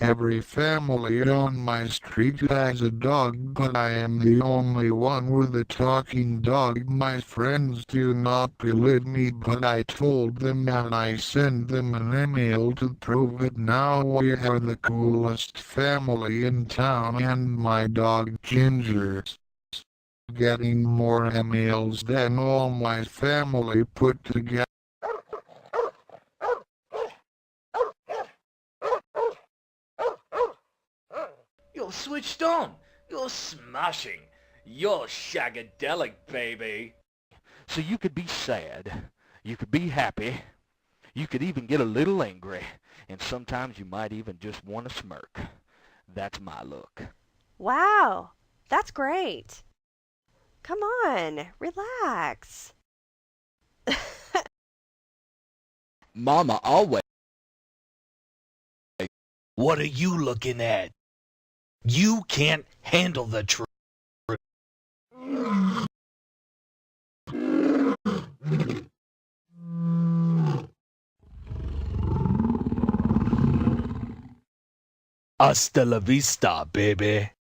Every family on my street has a dog, but I am the only one with a talking dog. My friends do not believe me, but I told them and I sent them an email to prove it. Now we are the coolest family in town, and my dog Ginger's getting more emails than all my family put together. You're switched on. You're smashing. You're shagadelic, baby. So you could be sad. You could be happy. You could even get a little angry. And sometimes you might even just want to smirk. That's my look. Wow, that's great. Come on, relax. Mama always. What are you looking at? You can't handle the truth. Hasta la vista, baby.